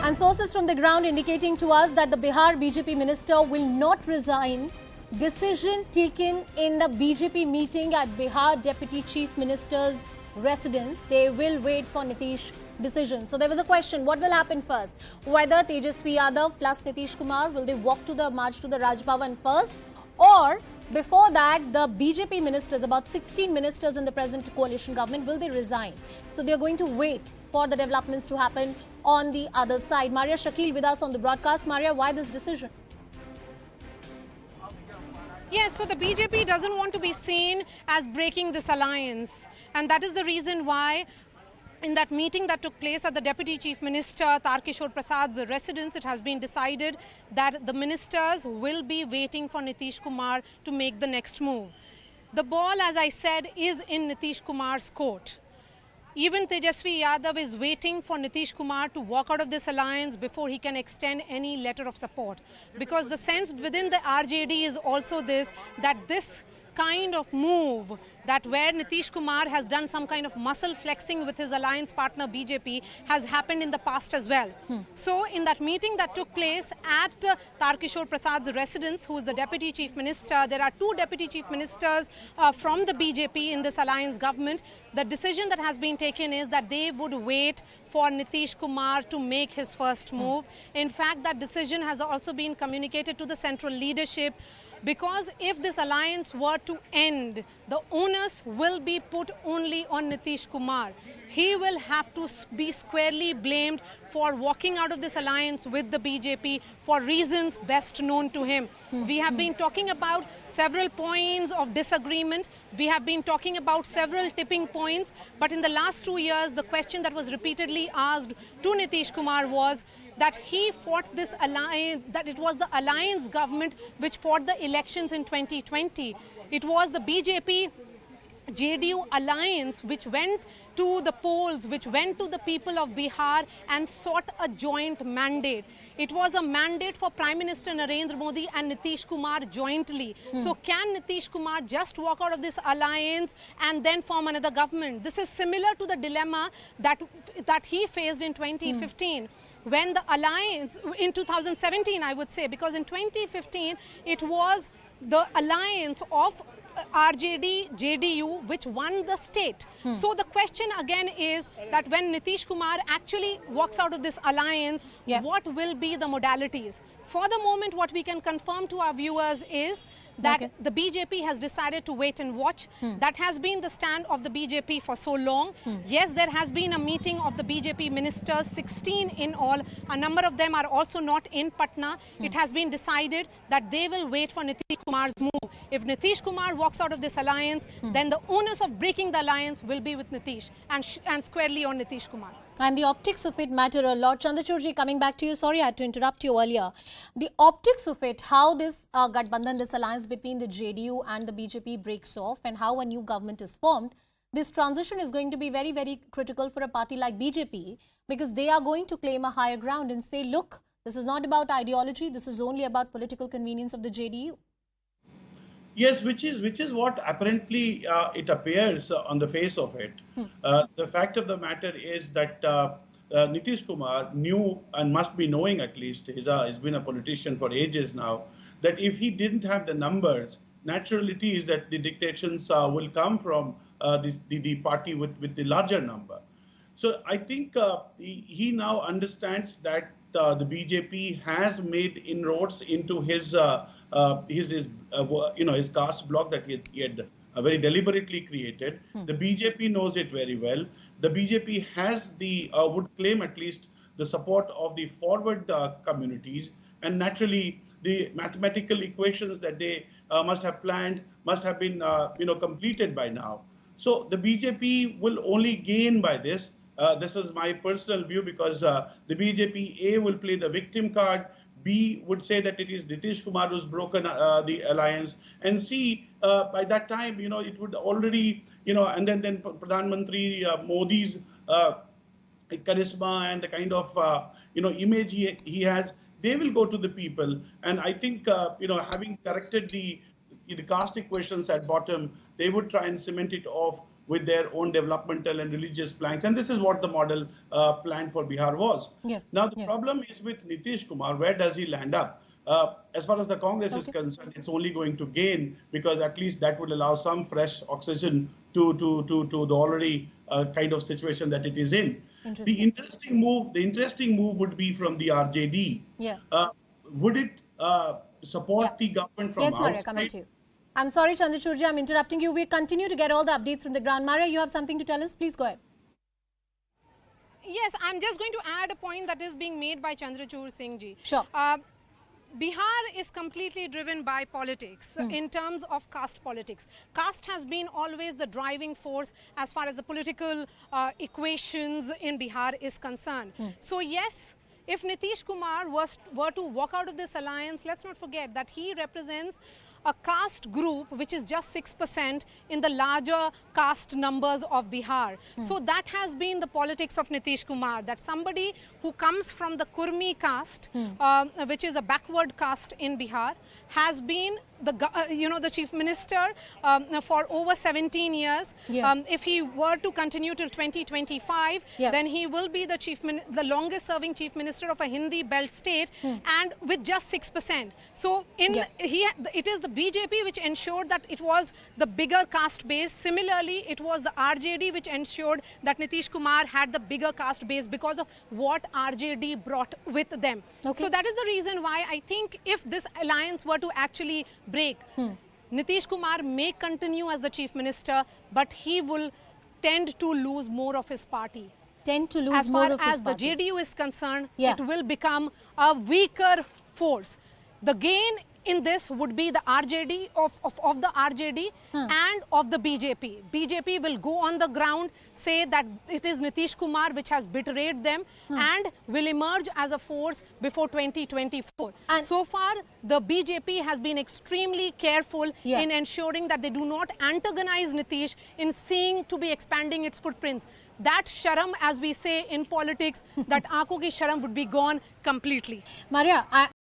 And sources from the ground indicating to us that the Bihar BJP minister will not resign. Decision taken in the BJP meeting at Bihar Deputy Chief Minister's residence. They will wait for Nitish decision. So there was a question, what will happen first? Whether Tejasvi Yadav plus Nitish Kumar, will they walk to the march to the Raj Bhavan first? Or before that, the BJP ministers, about 16 ministers in the present coalition government, will they resign? So they are going to wait for the developments to happen on the other side. Maria Shakil with us on the broadcast. Maria, why this decision? Yes, so the BJP doesn't want to be seen as breaking this alliance. And that is the reason why in that meeting that took place at the Deputy Chief Minister Tarkishore Prasad's residence, it has been decided that the ministers will be waiting for Nitish Kumar to make the next move. The ball, as I said, is in Nitish Kumar's court. Even Tejasvi Yadav is waiting for Nitish Kumar to walk out of this alliance before he can extend any letter of support. Because the sense within the RJD is also this, that this kind of move, that where Nitish Kumar has done some kind of muscle flexing with his alliance partner BJP, has happened in the past as well. So in that meeting that took place at Tarkishore Prasad's residence, who is the Deputy Chief Minister, there are two Deputy Chief Ministers from the BJP in this alliance government. The decision that has been taken is that they would wait for Nitish Kumar to make his first move. In fact, that decision has also been communicated to the central leadership, because if this alliance were to end, the onus will be put only on Nitish Kumar. He will have to be squarely blamed for walking out of this alliance with the BJP for reasons best known to him. We have been talking about several points of disagreement. We have been talking about several tipping points. But in the last 2 years, the question that was repeatedly asked to Nitish Kumar was that he fought this alliance, that it was the alliance government which fought the elections in 2020. It was the BJP JDU alliance which went to the polls, which went to the people of Bihar and sought a joint mandate. It was a mandate for Prime Minister Narendra Modi and Nitish Kumar jointly. So can Nitish Kumar just walk out of this alliance and then form another government? This is similar to the dilemma that he faced in 2015. When the alliance, in 2017 I would say, because in 2015 it was the alliance of RJD, JDU which won the state. So the question again is that when Nitish Kumar actually walks out of this alliance, what will be the modalities? For the moment, what we can confirm to our viewers is that the BJP has decided to wait and watch. That has been the stand of the BJP for so long. Yes, there has been a meeting of the BJP ministers, 16 in all. A number of them are also not in Patna. It has been decided that they will wait for Nitish Kumar's move. If Nitish Kumar walks out of this alliance, then the onus of breaking the alliance will be with Nitish and squarely on Nitish Kumar. And the optics of it matter a lot. Chandrachurji, coming back to you, sorry I had to interrupt you earlier. The optics of it, how this Gathbandhan, this alliance between the JDU and the BJP breaks off and how a new government is formed, this transition is going to be very, very critical for a party like BJP, because they are going to claim a higher ground and say, look, this is not about ideology, this is only about political convenience of the JDU. Yes, which is what apparently it appears on the face of it. The fact of the matter is that Nitish Kumar knew, and must be knowing at least, he's been a politician for ages now, that if he didn't have the numbers, naturally is that the dictations will come from the party with the larger number. So I think he now understands that the BJP has made inroads into his caste block that he had very deliberately created. The BJP knows it very well. The BJP has would claim at least the support of the forward communities, and naturally the mathematical equations that they must have planned must have been completed by now. So the BJP will only gain by this. This is my personal view, because the BJP A will play the victim card, B would say that it is Nitish Kumar who's broken the alliance, and C, by that time, it would already, and then Pradhan Mantri Modi's charisma and the kind of, image he has, they will go to the people. And I think, having corrected the caste equations at bottom, they would try and cement it off with their own developmental and religious plans. And this is what the model plan for Bihar was. Now, the problem is with Nitish Kumar, where does he land up? As far as the Congress is concerned, it's only going to gain, because at least that would allow some fresh oxygen to the already kind of situation that it is in. The interesting move would be from the RJD. Would it support the government from outside? Yes, Maria, coming to you. I'm sorry, Chandrachurji, I'm interrupting you. We continue to get all the updates from the ground. Maria, you have something to tell us? Please go ahead. Yes, I'm just going to add a point that is being made by Chandrachur Singh ji. Sure. Bihar is completely driven by politics in terms of caste politics. Caste has been always the driving force as far as the political equations in Bihar is concerned. So yes, if Nitish Kumar were to walk out of this alliance, let's not forget that he represents a caste group which is just 6% in the larger caste numbers of Bihar. So that has been the politics of Nitish Kumar, that somebody who comes from the Kurmi caste, which is a backward caste in Bihar, has been the chief minister for over 17 years. If he were to continue till 2025, then he will be the longest serving chief minister of a Hindi belt state, and with just 6%. So it is the BJP which ensured that it was the bigger caste base. Similarly, it was the RJD which ensured that Nitish Kumar had the bigger caste base because of what RJD brought with them. So that is the reason why I think if this alliance were to actually break, Nitish Kumar may continue as the chief minister, but he will tend to lose more of his party. As far as the JDU is concerned, it will become a weaker force. The gain in this would be the RJD of the RJD and of the BJP. BJP will go on the ground, say that it is Nitish Kumar which has betrayed them, and will emerge as a force before 2024. And so far, the BJP has been extremely careful in ensuring that they do not antagonize Nitish in seeing to be expanding its footprints. That sharam, as we say in politics, that aankhon ki sharam would be gone completely. Maria,